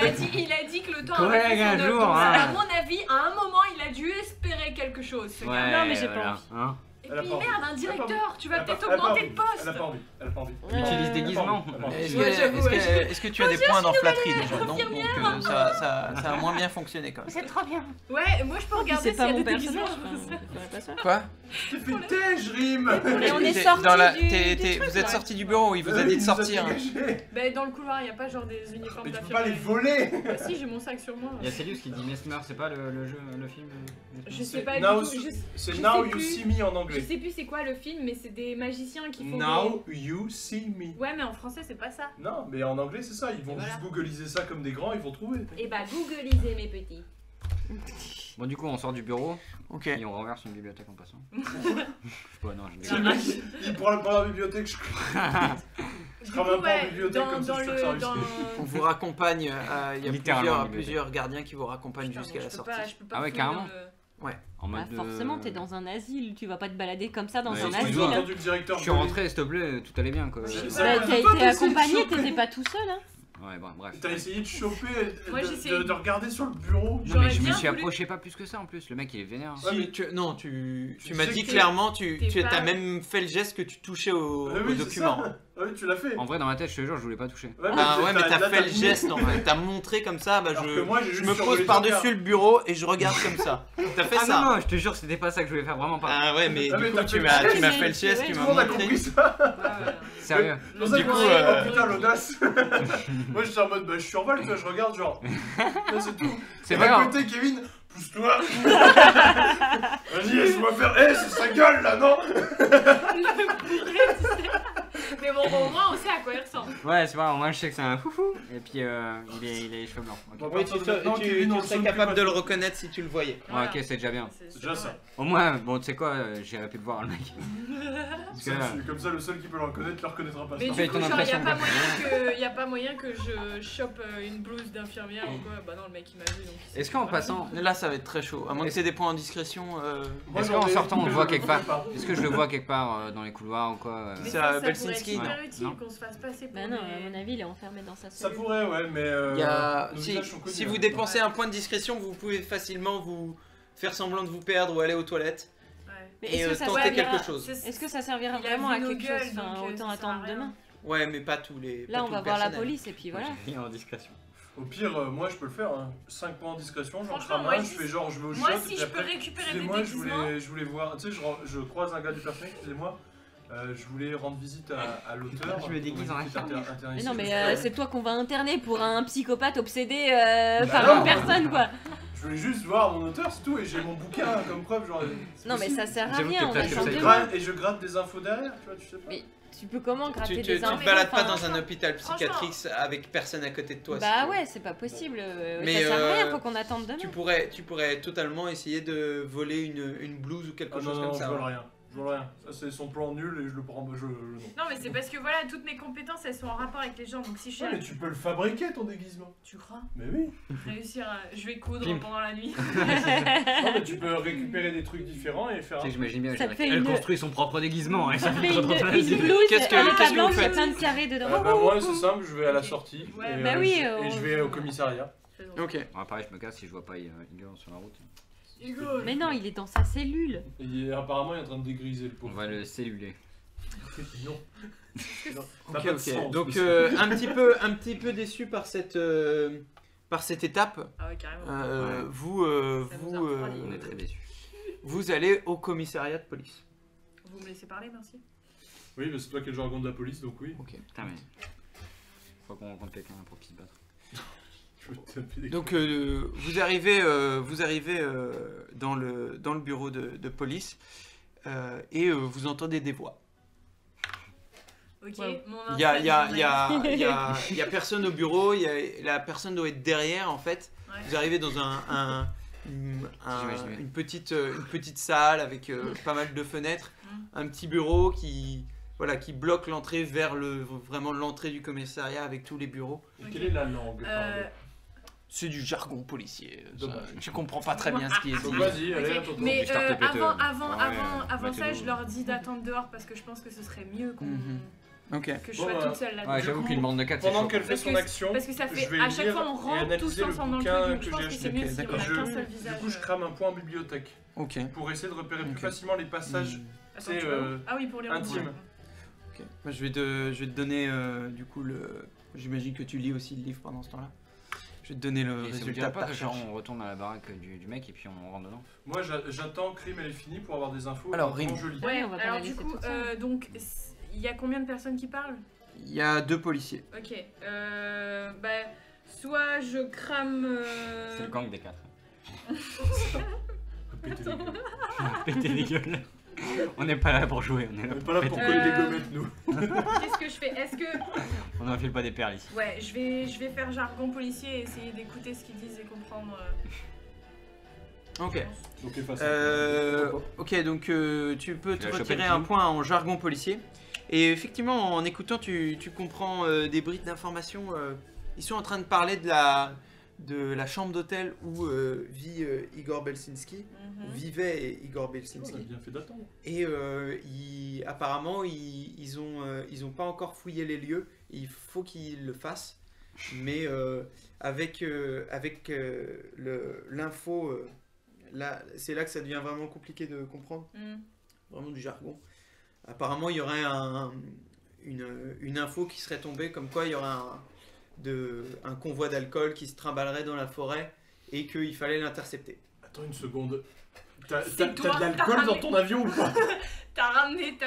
il a dit que le temps Collègue, avait fait un son œuvre. jour, Donc, hein. à mon avis, à un moment, il a dû espérer quelque chose, ce gars. Ouais, Non, mais j'ai pas voilà, envie. hein. Et Elle a puis pas envie. merde, un directeur, tu vas Elle a peut-être pas- elle a pas augmenter de envie. poste. Elle a pas envie. Elle a pas envie. Utilise Elle déguisement. a pas envie. Est-ce Ouais, j'avoue, est-ce que tu as des points dans flatterie déjà? Non, donc ça a moins bien fonctionné quand même. C'est trop bien. Ouais, moi je peux regarder C'est s'il pas y a mon des personnage. déguisements. Pas ça. Quoi? J'ai fait tège, rime. Mais on est T'es sorti dans la- du Vous êtes truc, sorti du bureau, il vous a dit de sortir. Bah, dans le couloir, il n'y a pas genre des uniformes Mais tu peux pas les d'infirmiers. voler. Bah, si, j'ai mon sac sur moi. Il y a Célius qui dit Mesmer, c'est pas le jeu, le film Je sais pas Now- du tout. C'est je Now sais You plus. See Me en Je anglais. sais plus c'est quoi le film, mais c'est des magiciens qui font Now You See Me. des... Ouais, mais en français, c'est pas ça. Non, mais en anglais c'est ça. Ils vont Voilà. juste googliser ça comme des grands, ils vont trouver. Et bah, googlisez mes petits. Bon, du coup, on sort du bureau Ok. et on renverse une bibliothèque en passant. Je sais pas, non, je C'est le mec, il prend la bibliothèque, je Du crame coup, un peu en ouais, bibliothèque comme ça, je suis sûr que ça dans... réussit. On vous raccompagne, il y a Littéralement, plusieurs gardiens qui vous raccompagnent Putain, jusqu'à bon, la je peux sortie. pas- je peux pas Ah ouais, fouiller carrément. dans le- En Bah, mode. forcément, t'es dans un asile, tu vas pas te balader comme ça dans Ouais, un excuse-moi. asile. Ils ont Hein. entendu le directeur. Je suis rentré, s'il te plaît, tout allait bien quoi. C'est Ouais, ça. Bah, Toi, t'as toi, été t'essaies de accompagné, choper. t'étais pas tout seul. Hein. bon, bref. T'as essayé de choper, Moi, j'ai essayé de regarder sur le bureau. Non, J'aurais mais je me bien suis voulu- approché pas plus que ça en plus. Le mec il est vénère. Ouais, mais- Non, tu m'as sais dit que clairement, t'es tu pas- as même fait le geste que tu touchais au Oui, c'est document. ça. Ah oui, tu l'as fait. En vrai, dans ma tête, je te jure, je voulais pas toucher. Ah ouais, mais t'as là, fait le geste en fait, t'as montré comme ça, bah Alors que moi, j'ai je juste me survolé pose ton par-dessus regard. le bureau et je regarde comme ça. T'as fait Ah ça? non, non, je te jure, c'était pas ça que je voulais faire, vraiment pas. Ah ouais, mais Ah, mais du coup t'as tu fait m'as le tu m'as geste. fait le geste, Ouais, tu Tout m'as le monde a montré. compris ça. Sérieux. C'est pour ça Du qu'on coup, s'est dit, euh, oh putain, l'audace. Moi, j'étais en mode, bah, je survole, toi, je regarde, genre. Là, c'est tout. C'est Et pas à grave. côté, Kevin, pousse-toi. Vas-y, laisse-moi faire. Eh, c'est sa gueule, là, non? Mais bon, au moins, on sait à quoi il ressemble. Ouais, c'est pas grave, moi je sais que c'est un foufou. Et puis il a les cheveux blancs. Ok. Bon, à Oui, partir de maintenant, Kevin, on le serais sonne capable plus de le pas. reconnaître si tu le voyais. Ouais, Voilà. ok, c'est déjà bien. C'est déjà ça. Au moins, bon, tu sais quoi, j'aurais pu le voir le mec. Parce que Ça, là, je suis comme ça, le seul qui peut le reconnaître, le reconnaîtra pas. Mais ça. du Fais coup, ton genre, y impression, a pas moyen que je chope une blouse d'infirmière ou quoi. Bah non, le mec il m'a vu donc. il sait est-ce qu'en pas. passant, Là ça va être très chaud, à moins que Est-ce- t'aies des points en discrétion. Moi, est-ce j'en qu'en ai- sortant on le voit quelque part pas. Est-ce que je le vois quelque part dans les couloirs ou quoi Mais C'est ça, à ça pourrait Belsinski, être non. hyper utile Non. qu'on se fasse passer pour Bah non, des- à mon avis, il est enfermé dans sa Ça cellule. pourrait, ouais, mais. Il y a... nos si, visages sont connus, si hein. vous dépensez un point de discrétion, vous pouvez facilement vous faire semblant de vous perdre ou aller aux toilettes Ouais. Mais et est-ce que ça tenter servira- quelque chose. Est-ce que ça servira Il a vraiment vu à nos quelque gueules, chose? Enfin, donc, autant ça sert à attendre rien. demain. Ouais, mais pas tous les. Là, pas on tout va le voir la personnel. police et puis voilà. Rien en discrétion. Au pire, moi je peux le faire. Hein. 5 points en discrétion, j'en Franchement, crame moi, un, je si- fais genre, je vais au Moi, shot, si et je puis peux après, récupérer des excusez-moi, déguisements. je voulais voir. Tu sais, je croise un gars du personnel, excusez-moi. Je voulais rendre visite à l'auteur. Je me déguise en infirmière. Mais non, mais c'est toi qu'on va interner pour un psychopathe obsédé Bah par non. une personne, quoi. Je voulais juste voir mon auteur, c'est tout, et j'ai mon bouquin comme preuve. Genre, c'est Non, mais possible. ça sert à J'avoue que rien, t'es on presque attend ça, Et je demain. gratte- Et je gratte des infos derrière, tu vois, tu sais pas. Mais tu peux comment gratter Tu des te infos? balades pas enfin, dans un hôpital franchement. psychiatrique avec personne à côté de toi. si Bah tu veux. ouais, c'est pas possible. Mais, ça sert à rien, faut qu'on attende demain. Tu pourrais totalement essayer de voler une blouse ou quelque Ah non, chose non, comme je ça. vole rien. Je vole rien. Ça, c'est son plan nul et je le prends. Non. Non, mais c'est parce que voilà, toutes mes compétences elles sont en rapport avec les gens. Donc si je suis. Ouais, mais tu peux le fabriquer ton déguisement. Tu crois Mais oui. Réussir à. Je vais coudre Pimp. pendant la nuit. Non, mais tu peux récupérer des trucs différents et faire. Tu sais, j'imagine bien, Ça te fait elle une- construit son propre déguisement. Et ça Ça fait fait trop trop une facile. blouse Qu'est-ce que- avec qu'est-ce la que vous blanche et faites plein de carrés dedans. Bah, moi, c'est simple, je vais à la sortie. Ouais, et, bah oui, et je vais au commissariat. Ok. Ouais, pareil, je me casse si je vois pas Igor sur la route. Hugo. Mais non, il est dans sa cellule. Et apparemment, il est en train de dégriser le On pauvre. va le celluler. Non. Non, ça n'a Ok, pas de ok. sens, Donc mais un petit peu déçu par cette étape. Ah ouais, carrément. Ouais. Vous Ça nous a refroidi. On est très déçus. vous allez au commissariat de police. Vous me laissez parler, merci. Oui, mais c'est toi qui es le jargon de la police, donc oui. Ok. Putain, mais. Faut qu'on rencontre quelqu'un pour qu'il se batte. Je vais te taper des Donc coups. vous arrivez dans le bureau de police et vous entendez des voix. Ok, Ouais. mon Il y a, instinct, il y a- j'en il ai. y a- il y a- il y a personne au bureau, la personne doit être derrière en fait. Ouais. Vous arrivez dans J'imagine bien. une petite salle avec pas mal de fenêtres, un petit bureau qui bloque l'entrée vers vraiment l'entrée du commissariat avec tous les bureaux. Et quelle est la langue Euh, parlée C'est du jargon policier. ça, Dommage. je comprends pas très bien ce qui est Donc dit. vas-y, allez, ok, à ton tour. mais Du start-up avant Ouais, ça, mettez-nous. je leur dis d'attendre dehors parce que je pense que ce serait mieux qu'on. Mhm. Ok. que je Bon, sois bah, toute seule là. Ouais, j'avoue qu'une bande de 4 c'est Pendant chaud. qu'elle fait Parce son que- action, Parce que ça je fait vais à chaque lire fois on et rentre tous analyser le ensemble dans le bouquin truc, donc que je pense j'ai que c'est acheté. mieux si D'accord. on a Je- qu'un seul Du visage. coup, je crame un point en bibliothèque Ok. pour essayer de repérer plus Ok. facilement les passages Attends, c'est, tu vas où Ah oui, pour les intime. rebonds. Ok. Moi, je vais te donner du coup le. J'imagine que tu lis aussi le livre pendant ce temps-là. Je vais te donner le Et ça vous résultat dirait de pas ta que genre recherche. on retourne à la baraque du mec et puis on rentre dedans? Moi, j'attends que Crime elle est finie pour avoir des infos. Alors, Comment Rime. je lis. Ouais, on va pas alors la du laisser coup, toute seule. donc il y a combien de personnes qui parlent? Il y a 2 policiers. Ok, bah soit je crame. C'est le gang des 4. Péter les gueules. Péter les gueules. On n'est pas là pour jouer, on est là On est pour pas là péter pour les coller des Euh, gommettes, nous. Qu'est-ce que je fais? Est-ce que On n'enfile pas des perles ici. ouais, je vais faire jargon policier et essayer d'écouter ce qu'ils disent et comprendre. Ok. Donc, efface. Ok, donc tu peux Tu te vas choper retirer le un clou. point en jargon policier. Et effectivement, en écoutant, tu comprends des brides d'informations. Ils sont en train de parler de la chambre d'hôtel où vit Igor Belsinski. Où vivait Igor On a Belsinski. bien fait d'attendre. Et apparemment, ils ont pas encore fouillé les lieux. Il faut qu'ils le fassent. Mais avec l'info, là, c'est là que ça devient vraiment compliqué de comprendre. Vraiment du jargon. Apparemment, il y aurait une info qui serait tombée comme quoi il y aurait un convoi d'alcool qui se trimballerait dans la forêt et qu'il fallait l'intercepter. Attends une seconde. T'as C'est toi, de l'alcool t'as dans ramené- ton avion ou pas? T'as ramené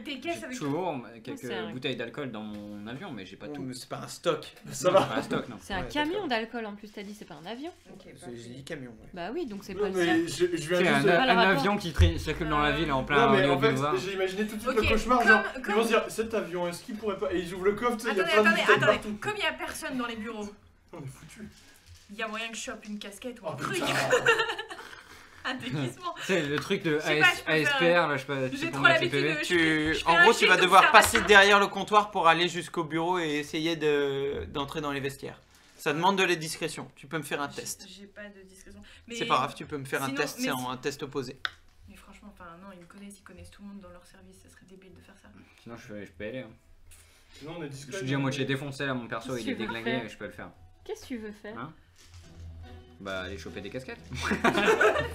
tes caisses J'ai avec. toujours quelques c'est un- bouteilles d'alcool dans mon avion, mais j'ai pas Bon, tout. mais c'est pas un stock. Ça Non, va. c'est pas un stock, non. C'est un Ouais, camion d'accord. d'alcool en plus, t'as dit, c'est pas un avion. Ok, J'ai parfait. dit camion. Ouais. Bah oui, donc c'est Non, pas le sien. mais je viens C'est juste un, de... Pas le un rapport. avion qui circule dans la ville en plein Non mais milieu en du fait, boulevard. j'ai imaginé tout de suite Ok, le cauchemar, comme- genre, ils comme- vont se dire, cet avion, est-ce qu'il pourrait pas... Et ils ouvrent le coffre, tu sais, il y a Attendez, plein de attendez, bouteilles attendez. partout. Comme il y a personne dans les bureaux, On est foutus. il y a moyen que je chope une casquette ou un Oh truc. putain. Un déguisement. C'est le truc de Je sais pas, je peux ASPR, faire- là, je sais pas. tu sais, J'ai pour trop mettre les l'habitude PV. de. je fais En un gros, jet tu vas devoir d'observation. passer derrière le comptoir pour aller jusqu'au bureau et essayer d'entrer dans les vestiaires. Ça demande de la discrétion. Tu peux me faire un test. J'ai pas de discrétion. Mais... C'est pas grave, tu peux me faire un Sinon, test, mais c'est si- un test opposé. Mais franchement, enfin non, ils connaissent tout le monde dans leur service, ça serait débile de faire ça. Sinon, je peux y aller. Hein. Sinon, on est Je discret. suis déjà à moitié défoncé là, mon perso Qu'est-ce il est que tu veux déglingué faire et je peux le faire. Qu'est-ce que tu veux faire? Hein Bah, aller choper des casquettes.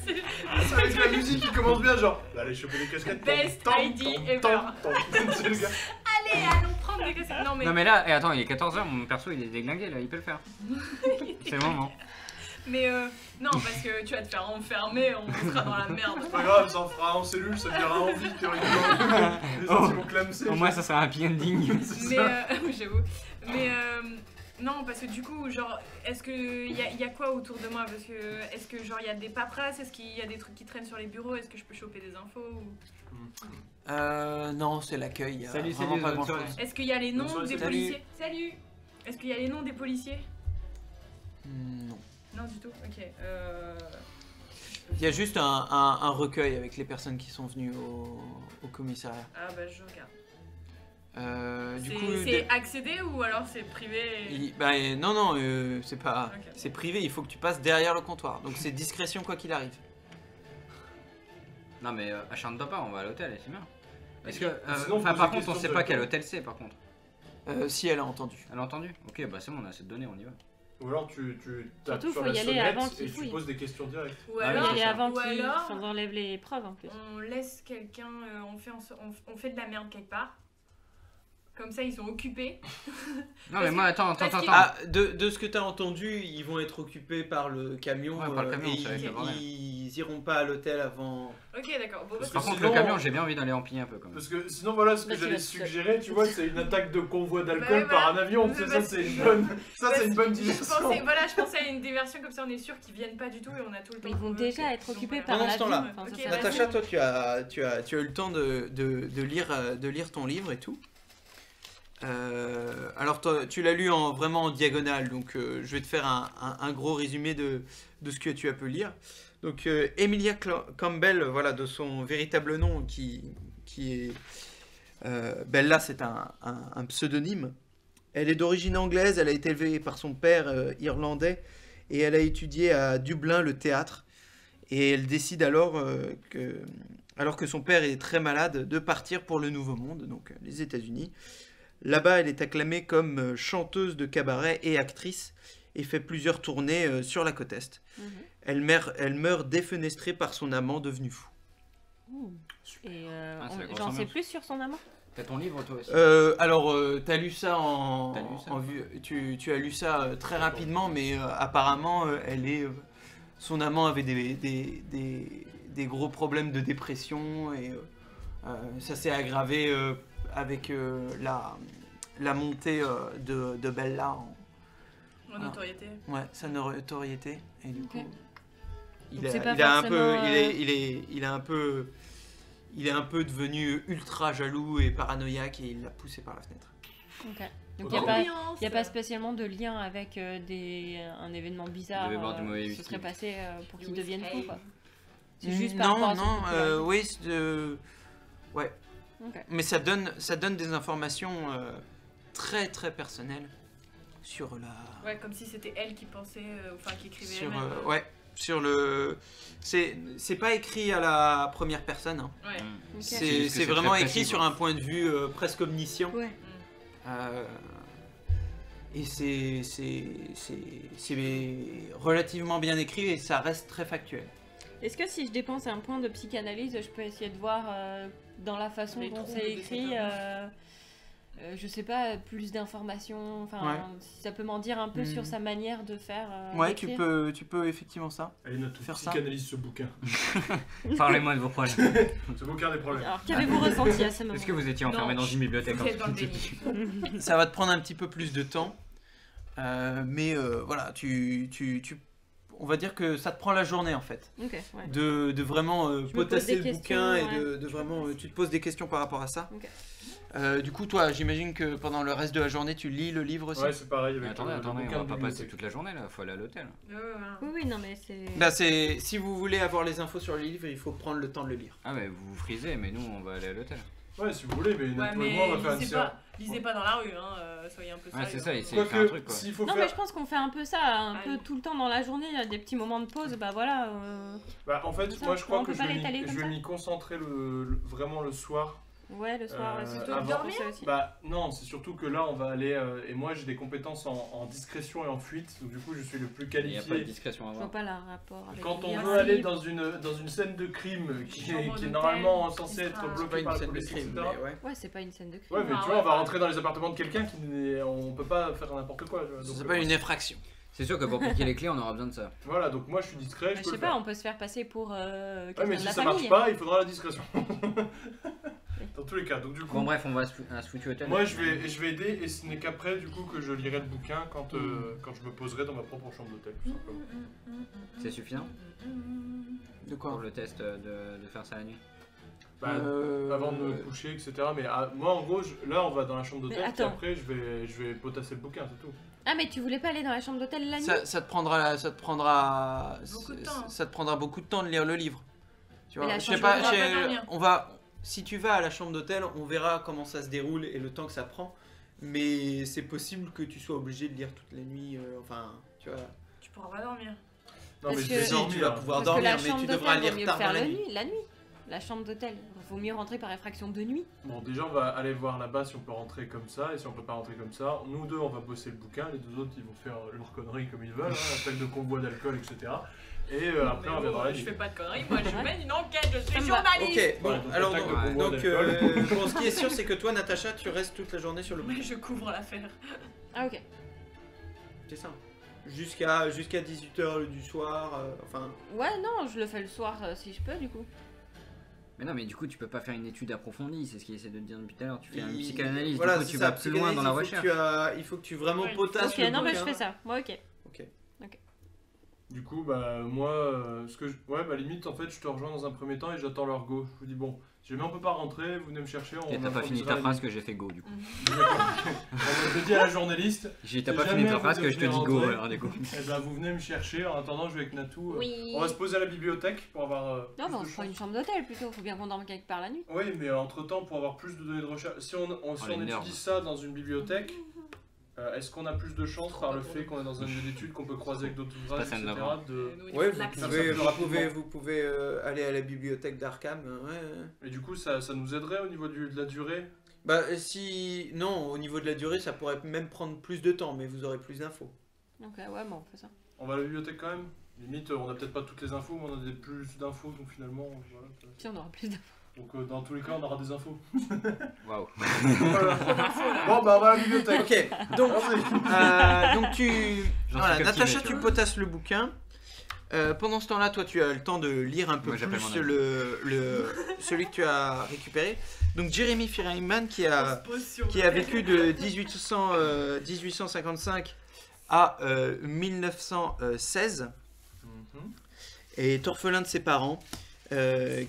C'est avec la musique qui commence bien, genre, bah, allez choper des casquettes. Best Tom, ID tom, ever. tom, tom. C'est le gars. Allez, allons prendre des cassettes. Non mais. Non, mais là, et attends, il est 14h, mon perso il est déglingué là, il peut le faire. C'est le moment. Mais non, parce que tu vas te faire enfermer, on sera dans la merde. C'est pas grave, ça en fera en cellule, ça viendra en vie, théoriquement. Les autres, ils vont clamser. Au moins, ça sera un happy ending. C'est Mais ça. j'avoue. Mais non, parce que du coup, genre, est-ce que y a quoi autour de moi? Parce que est-ce que genre il y a des paperasses? Est-ce qu'il y a des trucs qui traînent sur les bureaux? Est-ce que je peux choper des infos ou... Non, c'est l'accueil. il y a Salut, vraiment salut, pas bonne grand-chose. soirée. Est-ce qu'il y a les noms Bonsoir, des salut. policiers? Salut. Est-ce qu'il y a les noms des policiers? Non. Non du tout. Ok. Il y a juste un recueil avec les personnes qui sont venues au commissariat. Ah bah je regarde. Du C'est coup, c'est accédé ou alors c'est privé? non, c'est pas, Ok. c'est privé. Il faut que tu passes derrière le comptoir. Donc c'est discrétion quoi qu'il arrive. Non, mais acharne-toi pas, on va à l'hôtel et c'est bien. Est-ce que. Sinon, Enfin, pose par des contre, on questions sait pas quel directement. hôtel c'est par contre. Si elle a entendu. Elle a entendu? Ok, bah c'est bon, on a assez de données, on y va. Ou alors tu tapes Surtout, sur faut la y aller sonnette avant qu'il et tu fouille. poses des questions directes. Ou Ah oui, alors, c'est Et ça. avant ou qu'ils alors enlèvent les preuves en plus. on laisse quelqu'un, on fait de la merde quelque part. Comme ça ils sont occupés. Non, mais moi, attends. parce qu'il- Ah, de ce que tu as entendu, ils vont être occupés par le camion, Ouais, par le camion, et ça va être le bordel. ils iront pas à l'hôtel avant. Ok d'accord. Bon, parce que Par que contre, sinon- le camion, j'ai bien envie d'aller empiler un peu quand même. Parce que sinon, voilà ce que Bah, tu j'allais vas tout seul. suggérer, tu vois, c'est une attaque de convoi d'alcool Bah, par un voilà. avion. Mais C'est ça, parce- c'est une bonne, ça, c'est une bonne je diversion. pensais à une diversion comme ça on est sûr qu'ils viennent pas du tout et on a tout le temps. Ils vont qu'on veut. déjà être Donc, occupés voilà. par Pendant ce l'avion. temps-là, Enfin, ça, ok, ça va Natacha, vite. toi, tu as eu le temps de lire ton livre et tout. Alors, toi, tu l'as lu vraiment en diagonale, donc je vais te faire un gros résumé de ce que tu as pu lire. Donc, Emilia Campbell, voilà, de son véritable nom, qui est Bella, c'est un pseudonyme. Elle est d'origine anglaise, elle a été élevée par son père irlandais et elle a étudié à Dublin le théâtre. Et elle décide alors que son père est très malade, de partir pour le Nouveau Monde, donc les États-Unis. Là-bas, elle est acclamée comme chanteuse de cabaret et actrice et fait plusieurs tournées sur la côte Est. Mhm. Elle meurt défenestrée par son amant devenu fou. Ouh. Et Ah, c'est la grosse j'en sais ambiance. plus sur son amant. T'as ton livre toi aussi Alors, t'as lu ça T'as lu ça en vue. Tu as lu ça très rapidement, mais apparemment, son amant avait des gros problèmes de dépression et ça s'est aggravé avec la montée de Bella En notoriété. sa notoriété. Et du Ok. coup, Donc c'est pas forcément, il est un peu devenu ultra jaloux et paranoïaque et il l'a poussé par la fenêtre. Ok. Donc Oh. il n'y a pas spécialement de lien avec un événement bizarre devait boire du mauvais qui se whisky. serait passé pour qu'il Du devienne fou. whisky. Quoi. C'est juste par rapport à son popularité. oui, ouais. Ok. Mais ça donne des informations très très personnelles sur la. Ouais, comme si c'était elle qui pensait, enfin qui écrivait Sur, elle-même. ouais, sur le. C'est pas écrit à la première personne. Hein. Ouais. Ok. juste C'est que c'est vraiment très écrit précis, sur quoi. un point de vue presque omniscient. Ouais. Et c'est relativement bien écrit et ça reste très factuel. Est-ce que si je dépense un point de psychanalyse, je peux essayer de voir dans la façon Les dont troubles c'est de écrit, cet homme. je sais pas, plus d'informations, enfin, Ouais. si ça peut m'en dire un peu sur sa manière de faire. Ouais, d'écrire. tu peux effectivement ça. Allez, notre Faire ça. psychanalyse ce bouquin. Parlez-moi de vos problèmes. Ce bouquin des problèmes. Alors, qu'avez-vous ressenti à ce moment? Est-ce que vous étiez enfermé Non, dans une bibliothèque vous êtes dans le déni. Ça va te prendre un petit peu plus de temps. Mais voilà, on va dire que ça te prend la journée en fait. Ok, ouais. De vraiment me pose potasser des le bouquin et questions, de vraiment. Tu te poses des questions par rapport à ça. Ok. Du coup, toi, j'imagine que pendant le reste de la journée, tu lis le livre aussi. Ouais, c'est pareil Mais avec attendez, le on bouquin va de pas passer bibliothèque. toute la journée là, faut aller à l'hôtel. Voilà. Oui, non, mais c'est. Bah, si vous voulez avoir les infos sur le livre, il faut prendre le temps de le lire. Ah mais vous vous frisez, mais nous on va aller à l'hôtel. Ouais, si vous voulez, mais Ouais, Nato et moi, on va faire une lisez séance. lisez pas dans la rue, hein, soyez un peu Ouais, sérieux. c'est ça, c'est- Quoique, faire un truc, quoi. s'il faut Non, faire. mais je pense qu'on fait un peu ça, un peu Allez. tout le temps dans la journée, il y a des petits moments de pause, bah voilà. Bah, en fait, Ça, moi, je on crois peut que pas l'étaler je comme vais ça m'y concentrer vraiment le soir. Ouais, le soir, Euh, c'est surtout avant- dormir aussi. Bah, non, c'est surtout que là, on va aller. Et moi, j'ai des compétences en discrétion et en fuite. Donc, du coup, je suis le plus Il n'y a pas de qualifié. discrétion à Je vois avoir. pas le rapport avec Quand on lire veut un aller livre. dans une scène de crime qui Chambre est d'hôtel, normalement censée etc. être C'est pas bloquée une par la scène de police, crime, etc. mais ouais. Ouais, c'est pas une scène de crime. Ouais, mais Ah, tu ouais, vois, on va ouais. rentrer dans les appartements de quelqu'un on peut pas faire n'importe quoi. tu vois. Donc, C'est pas une infraction. C'est sûr que pour piquer les clés, on aura besoin de ça. Voilà, donc moi, je suis discret. Bah, Je je peux sais le pas, faire. on peut se faire passer pour Ouais, quelqu'un mais de si la ça famille. marche pas, il faudra la discrétion. Dans tous les cas, donc du coup. Bon bref, on va à ce foutu hôtel. Moi je vais aider et ce n'est qu'après du coup que je lirai le bouquin quand je me poserai dans ma propre chambre d'hôtel tout simplement. C'est suffisant De pour quoi le test de faire ça la nuit. Bah, avant de me coucher etc. Mais moi en gros là on va dans la chambre d'hôtel Mais puis attends. après je vais potasser le bouquin c'est tout. Ah, mais tu voulais pas aller dans la chambre d'hôtel la nuit? ça te prendra Beaucoup de temps. ça te prendra beaucoup de temps de lire le livre. Tu Mais vois, la je sais chambre pas, d'hôtel, on va pas dormir. on va si tu vas à la chambre d'hôtel, on verra comment ça se déroule et le temps que ça prend. Mais c'est possible que tu sois obligé de lire toute la nuit, enfin, tu vois. Tu pourras pas dormir. Non Parce mais que- je vais Si, dormir. tu vas pouvoir Parce que dormir, la mais chambre tu devras d'hôtel, vaut lire mieux tard le faire dans la nuit. la nuit. La chambre d'hôtel, vaut mieux rentrer par effraction de nuit. Bon déjà on va aller voir là-bas si on peut rentrer comme ça et si on peut pas rentrer comme ça. Nous deux on va bosser le bouquin, les deux autres ils vont faire leur connerie comme ils veulent, appel de convoi d'alcool etc. Et après on viendra la Je nuit. fais pas de conneries, moi je Ouais. mène une enquête, je suis Ça me va. journaliste. Ok, bon, Ouais, donc alors attaque de donc, convoi donc, d'alcool. bon, ce qui est sûr, c'est que toi, Natacha, tu restes toute la journée sur le Mais bouquin. je couvre l'affaire. Ah, ok. C'est ça. Jusqu'à 18h du soir, enfin. Ouais, non, je le fais le soir si je peux, du coup. Mais non, mais du coup, tu peux pas faire une étude approfondie, c'est ce qu'il essaie de te dire depuis tout à l'heure. Tu fais une il- psychanalyse, voilà, du coup, c'est tu ça, vas plus loin dans la psychanalyse, recherche. il faut que tu vraiment Ouais, potasses Ok, le non, mais je bouquin. fais ça. Moi, ok. Ok. Du coup, bah moi, ouais, bah limite, en fait, je te rejoins dans un premier temps et j'attends leur go. Je vous dis, bon, si jamais on peut pas rentrer, vous venez me chercher. Et t'as pas fini ta phrase que j'ai fait go du coup. Je dis à la journaliste, T'as Si pas fini jamais ta phrase vous que je te devez dis go rentrer- alors du coup. eh ben, vous venez me chercher. En attendant, je vais avec Natou. Oui. On va se poser à la bibliothèque pour avoir. Non, plus mais on de se prend chance. une chambre d'hôtel plutôt. Faut bien qu'on dorme quelque part la nuit. Oui, mais entre temps, pour avoir plus de données de recherche. Si on les nerfs. étudie ça dans une bibliothèque, est-ce qu'on a plus de chance par le fait qu'on est dans un lieu d'études, qu'on peut croiser avec d'autres ouvrages, pas ça de etc. l'avoir. de... Ouais, l'accès. vous pouvez aller à la bibliothèque d'Arkham. Ouais. Et du coup, ça nous aiderait au niveau de la durée. Bah si... Non, au niveau de la durée, ça pourrait même prendre plus de temps, mais vous aurez plus d'infos. Ok, ouais, bon, on fait ça. On va à la bibliothèque quand même. Limite, on a peut-être pas toutes les infos, mais on a plus d'infos, donc finalement, voilà. Si on aura plus d'infos. Donc dans tous les cas, on aura des infos. Waouh. Voilà. Bon, bah on va à la bibliothèque. Ok, donc, donc tu... J'en Voilà, suis captivé, Natacha, tu tu vois. potasses le bouquin. Pendant ce temps-là, toi, tu as le temps de lire un peu Moi, j'appelle plus mon celui que tu as récupéré. Donc Jeremy Freeman qui On a... se pose sur qui a vécu de 1855 à 1916, Mhm. est orphelin de ses parents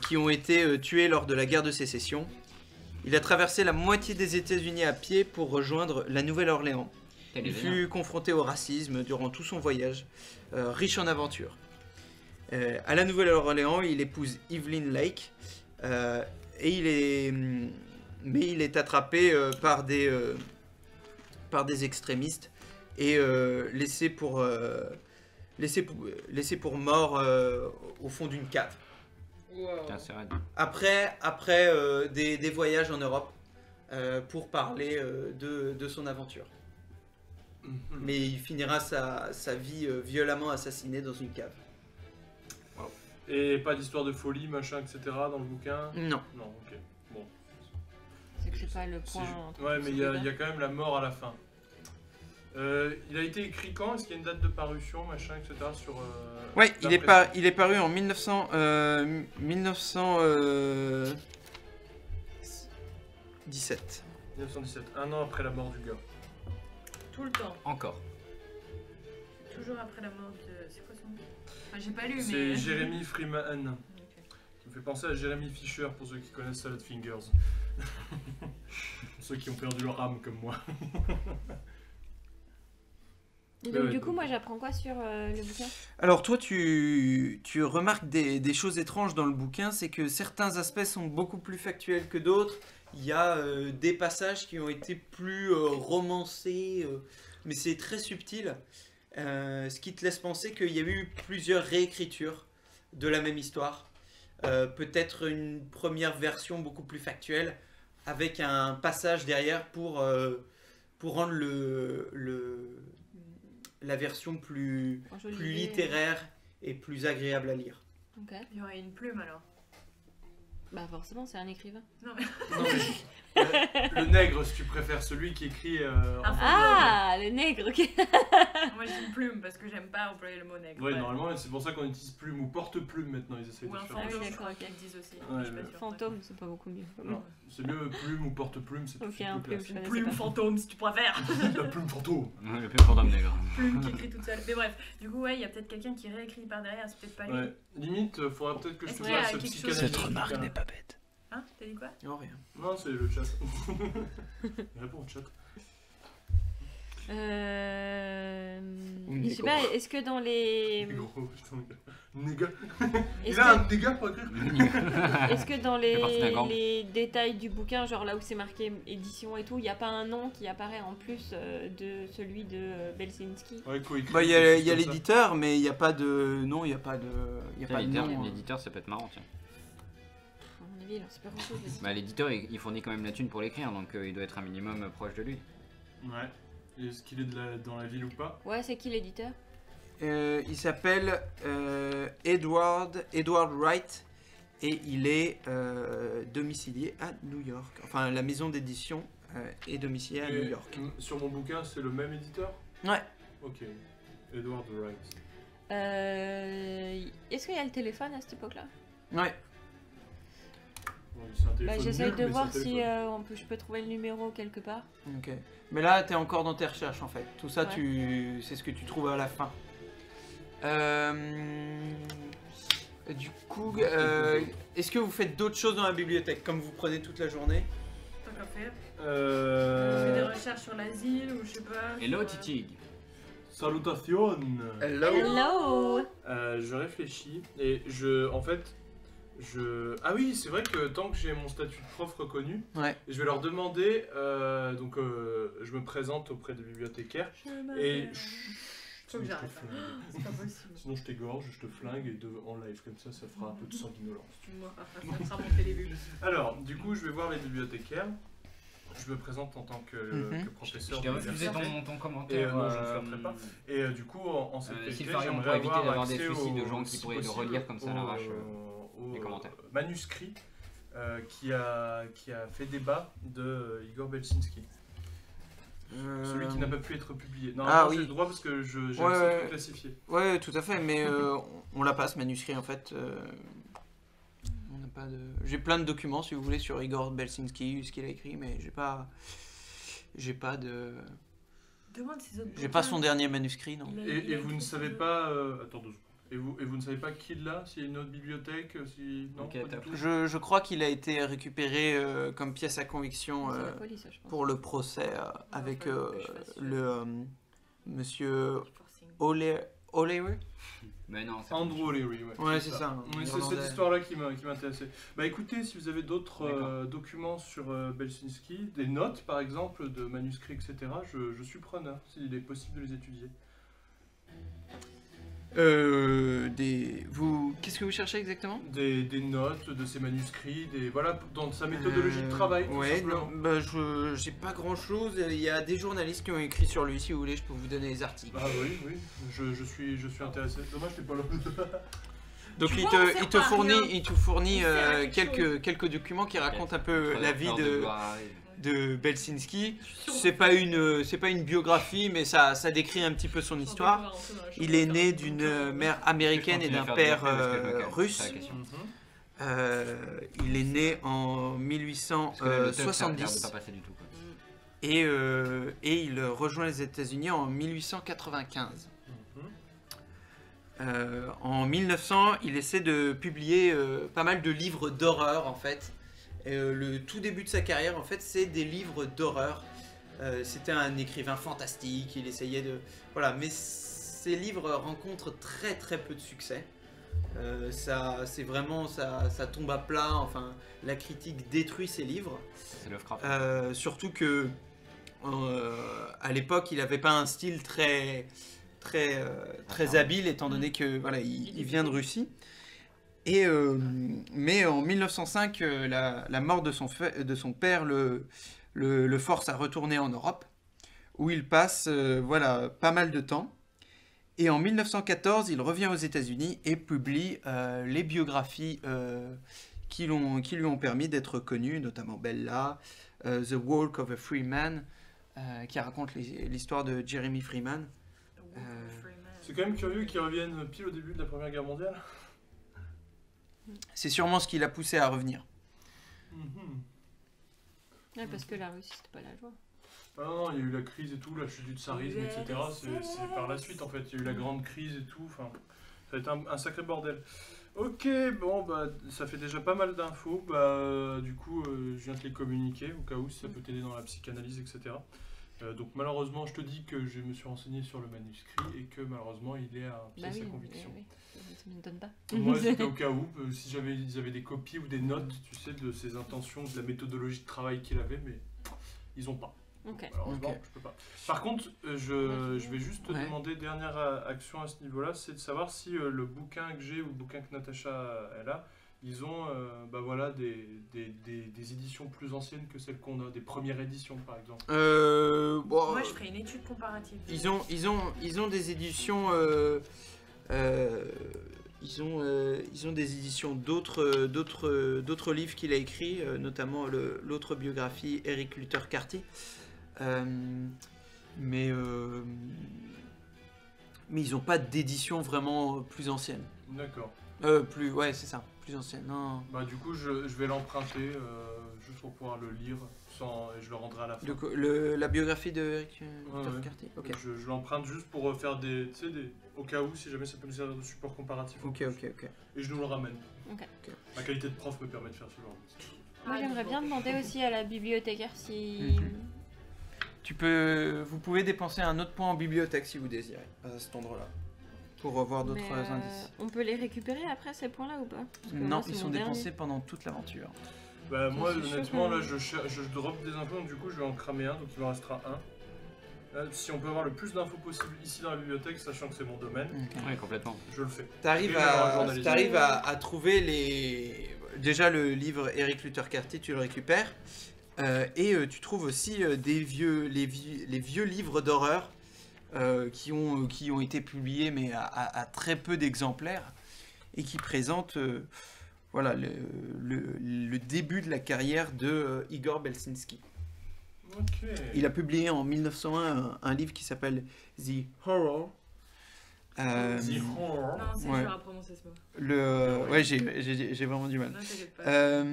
qui ont été tués lors de la guerre de sécession. Il a traversé la moitié des États-Unis à pied pour rejoindre la Nouvelle-Orléans. Il fut confronté au racisme durant tout son voyage, riche en aventures. À la Nouvelle-Orléans, il épouse Evelyn Lake et il est attrapé par des extrémistes et laissé pour mort au fond d'une cave. Putain, c'est raide. Après des voyages en Europe pour parler de son aventure. Mhm. Mais il finira sa vie violemment assassiné dans une cave. Et pas d'histoire de folie, machin, etc. dans le bouquin. Non. Non, ok. Bon. C'est que c'est pas le C'est point. Ouais, mais il y a quand même la mort à la fin. Il a été écrit quand? Est-ce qu'il y a une date de parution, machin, etc. sur. Ouais, il l'impression est paru en 1917. 1917, un an après la mort du gars. tout le temps. Encore. Toujours après la mort de. C'est quoi son nom? Enfin, j'ai pas lu, mais. C'est Jeremy Freeman. Ok. Ça me fait penser à Jeremy Fisher pour ceux qui connaissent Salad Fingers. Ceux qui ont perdu leur âme comme moi. Et Ouais, donc, ouais, du coup, donc- moi, j'apprends quoi sur le bouquin? Alors toi, tu remarques des choses étranges dans le bouquin, c'est que certains aspects sont beaucoup plus factuels que d'autres. Il y a des passages qui ont été plus romancés, mais c'est très subtil. Ce qui te laisse penser qu'il y a eu plusieurs réécritures de la même histoire. Peut-être une première version beaucoup plus factuelle, avec un passage derrière pour rendre la version plus Enjolivé. littéraire et plus agréable à lire. Ok. Il y aurait une plume alors. Bah, forcément, c'est un écrivain. Non, mais- le nègre, si tu préfères, celui qui écrit en Ah, Ah, le nègre, ok. Moi j'ai une plume parce que j'aime pas employer le mot nègre. Ouais, Ouais. normalement, c'est pour ça qu'on utilise plume ou porte-plume maintenant. Ils essayent Ou de un faire Ah oui, fantôme, je d'accord, crois ok. qu'ils le disent aussi. Ouais, mais je suis pas le sûre. Fantôme, c'est pas beaucoup mieux. Non, c'est mieux plume ou porte-plume, c'est tout Ok, de suite un plus plume, classe. je connaissais Plume pas. fantôme si tu préfères. La plume fantôme. Ouais, le plus fantôme nègre. Plume qui écrit toute seule. Mais bref, du coup, ouais, il y a peut-être quelqu'un qui réécrit par derrière, c'est peut-être pas lui. Ouais, limite, faudra peut-être que je te Est-ce qu'il y a fasse quelque chose- psychanalyse. Cette du remarque bouquin. n'est pas bête. Hein? T'as dit quoi? Non, rien. Non, c'est le chat. Réponds au chat. Je sais pas, est-ce que dans les. Gros, putain, néga. Est-ce Il a un que, néga pour écrire. est-ce que dans fait partie d'un gang. les détails du bouquin, genre là où c'est marqué édition et tout, il n'y a pas un nom qui apparaît en plus de celui de Belsinski? Ouais, coécrit, Bah, il y quelque a chose comme ça. l'éditeur, mais il n'y a pas de... Non, il n'y a pas de... Il y a pas de nom. L'éditeur, ça peut être marrant, tiens. À mon avis, il en sait pas grand chose. Bah, l'éditeur, il fournit quand même la thune pour l'écrire, donc il doit être un minimum proche de lui. Ouais. Est-ce qu'il est dans la ville ou pas? Ouais, c'est qui l'éditeur? Il s'appelle Edward Wright et il est domicilié à New York. Enfin, la maison d'édition est domiciliée à Et, New York. Sur mon bouquin, c'est le même éditeur? Ouais. Ok. Edward Wright. Est-ce qu'il y a le téléphone à cette époque-là? Ouais. Ouais, c'est un Bah, téléphone j'essaye nul, de mais voir c'est un si téléphone. je peux trouver le numéro quelque part. Ok. Mais là, t'es encore dans tes recherches en fait. Tout ça, Ouais. c'est ce que tu trouves à la fin. Du coup, est-ce que vous faites d'autres choses dans la bibliothèque, comme vous prenez toute la journée? Tant qu'à faire. Je fais des Euh... recherches sur l'asile ou je sais pas. Hello, sur, Titig. Salutation. Hello! Je réfléchis et ah oui, c'est vrai que tant que j'ai mon statut de prof reconnu, Ouais. je vais leur demander, je me présente auprès des bibliothécaires et... Faut que Sinon, je te j'arrête. flingue. C'est pas possible. Sinon je t'égorge, je te flingue et en live comme ça fera un peu de sanguinolence. Moi, ça sera mon télévue. Alors, du coup, je vais voir les bibliothécaires. je me présente en tant que, Mhm. que professeur. Je t'ai refusé d'université. ton Et commentaire. non, je ne le ferai pas. Et du coup, en cette qualité, Sylpharion, j'aimerais pour éviter avoir d'avoir des accès suicides de gens si qui pourraient le possible, relire comme ça à l'arrache, au les commentaires. manuscrit qui a fait débat de Igor Belsinski. Celui qui n'a pas pu être publié. Non, Ah, j'ai oui. le droit parce que j'ai Ouais, accès ouais. tout classifié. Ouais, tout à fait, mais on l'a pas ce manuscrit en fait. On n'a pas de. J'ai plein de documents si vous voulez sur Igor Belsinski, ce qu'il a écrit, mais j'ai pas de. Demande ses autres J'ai pas bouquins. son dernier manuscrit, non. Il a- il Et a vous écrit ne sur savez le- pas. Attends 2 secondes. Et vous ne savez pas qui l'a? S'il y a une autre bibliothèque? Si... Non, Ok, pas du top. tout. Je crois qu'il a été récupéré comme pièce à conviction C'est la police, je pense. pour le procès avec faut que je fasse le monsieur Forcing. O'Leary. Mais non, c'est Andrew O'Leary, ouais. Ouais, c'est ça. Oui, c'est Irlandais. cette histoire-là qui m'intéressait. Bah écoutez, si vous avez d'autres D'accord. documents sur Belsinski, des notes par exemple, de manuscrits, etc., je suis preneur, s'il est possible de les étudier. Qu'est-ce que vous cherchez exactement? Des notes de ces manuscrits, voilà, dans sa méthodologie de travail, tout Ouais, simplement. non, bah, j'ai pas grand chose. Il y a des journalistes qui ont écrit sur lui. Si vous voulez, je peux vous donner les articles. Ah oui, je suis intéressé. Dommage, t'es pas là. Donc Tu il vois, on te, sert il te pas à fournit, rien. il te fournit Il sert à quelque quelques documents qui racontent un peu la vie de Belsinski. Sur- C'est pas une biographie, mais ça décrit un petit peu son histoire. Il est né d'une mère américaine et d'un père russe. Il est né en 1870 et il rejoint les États-Unis en 1895. En 1900, il essaie de publier pas mal de livres d'horreur en fait. Le tout début de sa carrière, en fait, c'est des livres d'horreur. C'était un écrivain fantastique, il essayait de... Voilà, mais ces livres rencontrent très très peu de succès. C'est vraiment... Ça tombe à plat, enfin, la critique détruit ses livres. C'est Lovecraft. Surtout que, à l'époque, il n'avait pas un style très habile, étant donné que voilà, il vient de Russie. Mais en 1905, la mort de son père le force à retourner en Europe, où il passe voilà, pas mal de temps. Et en 1914, il revient aux États-Unis et publie les biographies qui lui ont permis d'être connu, notamment Bella, The Walk of a Free Man, qui raconte l'histoire de Jeremy Freeman. C'est quand même curieux qu'ils reviennent pile au début de la Première Guerre mondiale. C'est sûrement ce qui l'a poussé à revenir. Ouais, parce que la Russie, c'était pas la joie. Ah non, il y a eu la crise et tout, la chute du tsarisme, etc. C'est par la suite en fait. Il y a eu la grande crise et tout. Enfin, ça a été un sacré bordel. Ok, bon, bah, ça fait déjà pas mal d'infos. Bah, du coup, je viens te les communiquer au cas où si ça peut t'aider dans la psychanalyse, etc. Donc malheureusement, je te dis que je me suis renseigné sur le manuscrit et que malheureusement, il est à pièce à conviction. oui. Ça ne m'étonne pas. Moi, c'était au cas où, si ils avaient des copies ou des notes, tu sais, de ses intentions, de la méthodologie de travail qu'il avait, mais ils ont pas. Ok. Malheureusement, Ok. je peux pas. Par contre, je vais juste te Ouais. demander, dernière action à ce niveau-là, c'est de savoir si le bouquin que j'ai ou le bouquin que Natacha elle a, ils ont bah voilà, des éditions plus anciennes que celles qu'on a, des premières éditions par exemple. Bon, Moi, je ferais une étude comparative. ils ont des éditions. Ils ont des éditions d'autres livres qu'il a écrits, notamment l'autre biographie Eric Luther Carty. Mais ils n'ont pas d'édition vraiment plus ancienne. D'accord. Ouais, c'est ça, plus ancienne. Non. Bah du coup, je vais l'emprunter juste pour pouvoir le lire, et je le rendrai à la fin. Donc, la biographie de Eric Luther ouais. Carty. Ok. Je l'emprunte juste pour faire au cas où, si jamais ça peut nous servir de support comparatif. Ok. Et je nous le ramène. Ok. Ma qualité de prof me permet de faire ce genre de choses. Moi, j'aimerais bien demander aussi à la bibliothécaire si... Vous pouvez dépenser un autre point en bibliothèque si vous désirez, à cet endroit-là, pour revoir d'autres Mais, indices. on peut les récupérer après ces points-là ou pas? Parce que Non, moi, c'est ils mon sont dernier. dépensés pendant toute l'aventure. Bah moi c'est chaud, honnêtement quand là je drop des infos donc du coup je vais en cramer un donc il m'en restera un. Là, si on peut avoir le plus d'infos possible ici dans la bibliothèque sachant que c'est mon domaine, Oui, complètement. je le fais. T'arrives Et alors, à, journalisme. à trouver les... Déjà le livre Eric Luther Carty, tu le récupères. Tu trouves aussi les vieux livres d'horreur qui ont été publiés mais à très peu d'exemplaires et qui présentent voilà, le début de la carrière de Igor Belsinski. Ok. Il a publié en 1901 un livre qui s'appelle The Horror. The Horror. Non, c'est Ouais. dur à prononcer ce mot. Ouais, j'ai vraiment du mal. Non, t'inquiète pas.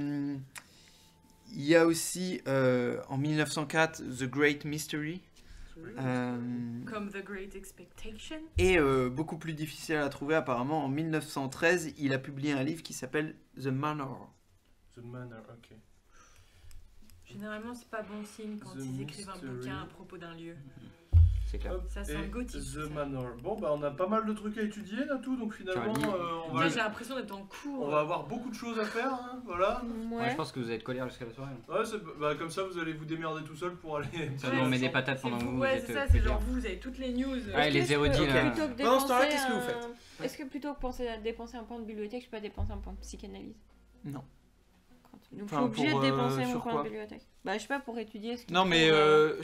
Il y a aussi en 1904 The Great Mystery. Comme The Great Expectation. Et beaucoup plus difficile à trouver apparemment, en 1913, il a publié un livre qui s'appelle The Manor. The Manor, ok. Généralement, c'est pas bon signe quand The ils écrivent un Mystery. bouquin à propos d'un lieu. C'est clair. Hop, Ça sent et gothique, The ça. Manor. Bon, bah on a pas mal de trucs à étudier là, tout, donc finalement, Tu as un on Moi, va, j'ai l'impression d'être en cours. on va avoir beaucoup de choses à faire, hein, voilà. Ouais, je pense que vous allez être colère jusqu'à la soirée. Ouais, bah, comme ça, vous allez vous démerder tout seul pour aller. Ça Ouais, nous met c'est- des patates C'est pendant que vous, vous ouais, êtes c'est ça, c'est pétard. genre vous avez toutes les news. Ouais, les érudits, là. Plutôt que Pendant ce temps-là, dépenser qu'est-ce que vous un- faites Est-ce que plutôt que penser à dépenser un point de bibliothèque, je peux pas dépenser un point de psychanalyse? Non. Donc je Enfin, suis obligée pour, de dépenser mon sur point quoi de bibliothèque. Bah je sais pas, pour étudier ce qu'il Non, faut, mais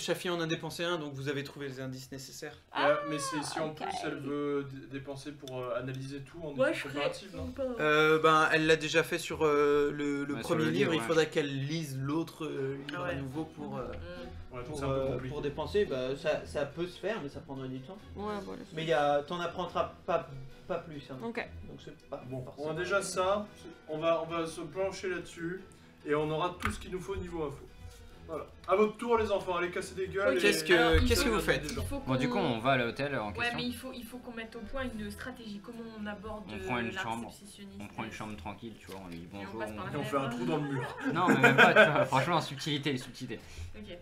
Shafi en a dépensé un, donc vous avez trouvé les indices nécessaires. Mais si en ok. plus elle veut dépenser pour analyser tout en Ouais, études je ferais. comparatives, non Elle l'a déjà fait sur le Ouais, sur premier le livre, livre, il ouais. faudra qu'elle lise l'autre livre à Ouais. nouveau pour, Ouais, donc c'est un peu compliqué. pour dépenser. Bah, ça peut se faire, mais ça prendrait du temps. Ouais, voilà. Mais t'en apprendras pas plus. Hein. Ok. Donc c'est pas Bon, on forcément- a déjà ça, on va se plancher là-dessus et on aura tout ce qu'il nous faut au niveau info. Voilà. À votre tour les enfants, allez casser des gueules. Ok. et- Qu'est-ce que- Alors, il qu'est-ce faut- que vous faites il faut Bon, du qu'on- coup, on va à l'hôtel en Ouais, question. mais il faut qu'on mette au point une stratégie. Comment on aborde On prend une la chambre. réceptionniste. On prend une chambre tranquille, tu vois, on lui dit on bonjour. passe par la Et on fait un trou dans le mur. Non, mais même pas, tu vois, franchement, subtilité, les subtilités. Ok.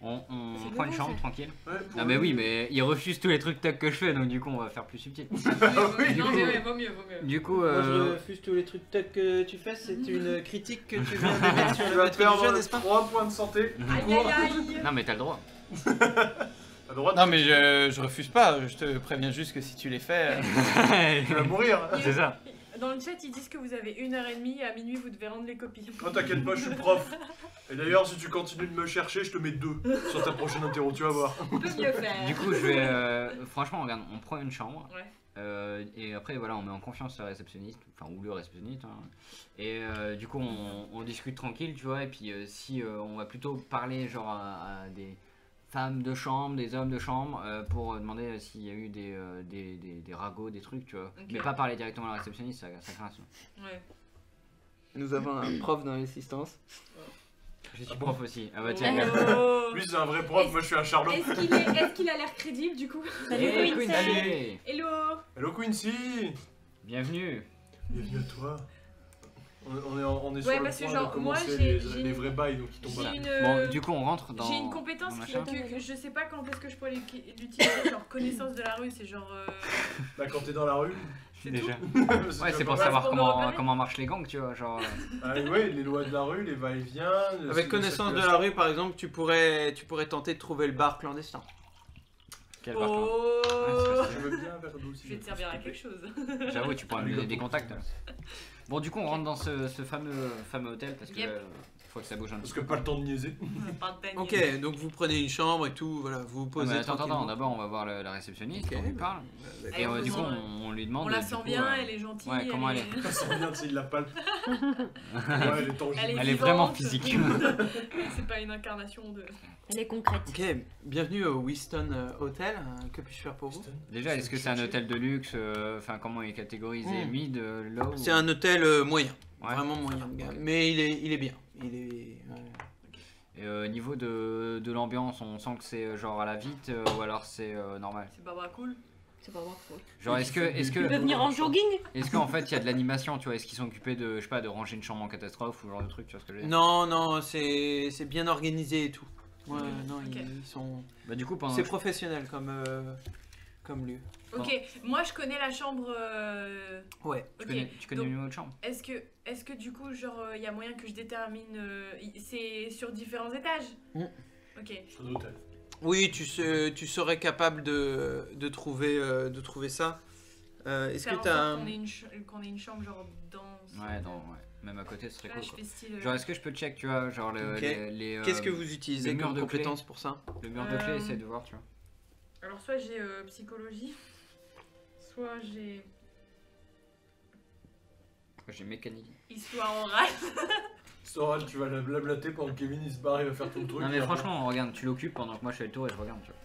On C'est prend une nouveau, chambre ça. tranquille. Ouais, pour Ah, le- mais oui, mais il refuse tous les trucs tac que je fais, donc du coup, on va faire plus subtil. Non, du mais coup- ouais, vaut mieux. Du coup, Moi, je refuse tous les trucs que tu fais, c'est une critique que tu viens de mettre sur Tu le vas maître du perdre jeu, n'est-ce pas 3 points de santé. Aïe aïe aïe. non, mais t'as le droit. À droite, Non mais je refuse pas, je te préviens juste que si tu les fais... tu vas mourir. C'est ça. Dans le chat, ils disent que vous avez 1h30 et à minuit, vous devez rendre les copies. Oh t'inquiète pas, je suis prof. Et d'ailleurs, si tu continues de me chercher, je te mets 2 sur ta prochaine interro, tu vas voir. On peut mieux faire. Du coup, je vais. Franchement, regarde, on prend une chambre. Ouais. Et après, voilà, on met en confiance la réceptionniste, enfin, ou le réceptionniste. Hein. Et du coup, on discute tranquille, tu vois. Et puis, si on va plutôt parler, genre, à des femmes de chambre, des hommes de chambre, pour demander s'il y a eu des ragots, des trucs, tu vois. Ok. Mais pas parler directement à la réceptionniste, ça craint. Ouais. Nous avons un prof dans l'assistance. Je suis Ah bon prof aussi. Ah bah, tiens, Oh. Lui, c'est un vrai prof, moi je suis un Charlot. Est-ce qu'il a l'air crédible du coup? Salut, Hey, Queen, salut. Hello. Hello Quincy. Bienvenue. Bienvenue à toi. On est sur Ouais, le parce que point genre, de moi, commencer j'ai les une- vrais bails, donc ils tombent là. J'ai une, Bon, du coup, on rentre dans. j'ai une compétence dans qui, machin. que je sais pas quand est-ce que je pourrais l'utiliser, genre connaissance de la rue, c'est genre. Bah, quand t'es dans la rue. C'est Déjà. tout. Ouais, déjà c'est pas pour mal. savoir Pour me comment, repérer. comment marchent les gangs, tu vois. Genre. Ah, ouais, les lois de la rue, les va-et-vient. Avec connaissance de la rue, par exemple, tu pourrais tenter de trouver le bar clandestin. Quel bar, toi Oh. Je veux bien un verre d'eau. Je vais te servir à quelque chose. J'avoue, tu pourras me donner des contacts. Bon, du coup, on rentre dans ce fameux hôtel parce que Yep. faut que ça bouge un Parce petit que peu. pas le temps de niaiser. Pas de Ok, panier. donc vous prenez une chambre et tout, voilà, vous vous Ah, posez mais attends, tranquillement. d'abord on va voir la réceptionniste, Ok. on lui parle. D'accord. Et on du coup, sent- on lui demande. On la du sent coup, bien, elle est gentille. ouais, comment elle Ça sent bien, tu sais, il la palpe. Ouais, elle est tangible. Elle est vraiment vivante. physique. C'est pas une incarnation de. Elle est concrète. Ok, bienvenue au Winston Hotel, que puis-je faire pour vous? Déjà, est-ce que c'est un hôtel de luxe? Enfin, comment il est catégorisé? Mm. Mid, low? C'est un hôtel moyen, Ouais. vraiment moyen, mais il est bien. Il est... ouais. Et au niveau de l'ambiance, on sent que c'est genre à la vite ou alors c'est normal. C'est pas cool. C'est pas grave. Genre est-ce que Tu peux venir en jogging? est-ce qu'en fait il y a de l'animation, tu vois? Est-ce qu'ils sont occupés de, je sais pas, de ranger une chambre en catastrophe ou ce genre de truc, tu vois ce que je veux dire? Non, c'est bien organisé et tout. Ouais, non, Ok. ils sont... Bah du coup pendant C'est professionnel comme lieu. Ok, moi je connais la chambre. Ouais. tu Ok, connais donc- le numéro de chambre? Est-ce que du coup, genre, il y a moyen que je détermine. C'est sur différents étages? Mm. Ok. Sur l'hôtel. Oui, tu serais capable de trouver ça. Est-ce Faire que en tu as sorte qu'on ait une chambre genre dans. Ouais, ouais. Même à côté, ce serait Là, cool. je Quoi. fais style. Genre, est-ce que je peux check, tu vois, genre Ok. les Qu'est-ce que vous utilisez le mur comme de clé. compétence pour ça? le mur de clé, essaye de voir, tu vois. Alors, soit j'ai psychologie, soit j'ai Moi, j'ai mécanique. histoire orale. Soral, tu vas la blablater pendant que Kevin il se barre, il va faire tout le truc. Non, mais et après- franchement, regarde, tu l'occupes pendant que moi je fais le tour et je regarde, tu vois.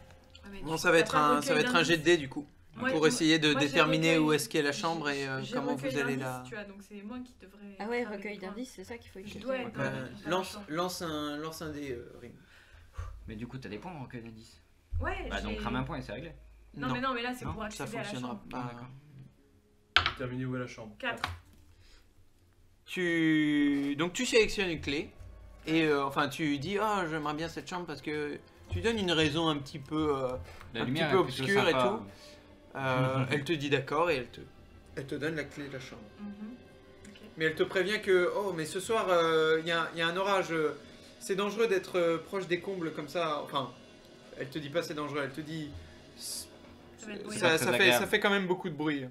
Ah, mais Bon, tu- ça va t'as être pas un, ça va recueil être un jet de d'indices. dés du coup. Moi, Pour moi- essayer de moi, j'ai déterminer recueil- où est-ce qu'est la chambre et j'ai comment vous recueil allez d'indices, la. Tu vois, donc c'est moi qui devrais. Ah ouais, faire les recueil points. d'indices, c'est ça qu'il faut Je écrire. dois être dans la Lance, chambre. lance un dé, Rim. Mais du coup, t'as des points en recueil d'indices. Ouais, Bah, donc j'ai- rame un point et c'est réglé. Non, mais là, c'est Non, pour ça accéder à la fonctionnera chambre. pas. D'accord. Déterminer où est la chambre. 4. Donc tu sélectionnes une clé et enfin tu dis ah j'aimerais bien cette chambre parce que tu donnes une raison un petit peu La Un lumière petit peu est plutôt obscure et sympa. tout. Elle te dit d'accord et elle te donne la clé de la chambre. Mais elle te prévient que oh mais ce soir il y a un orage, c'est dangereux d'être proche des combles comme ça. Enfin elle te dit pas c'est dangereux, elle te dit Ça va être bruyant. pas très ça agréable. fait quand même beaucoup de bruit.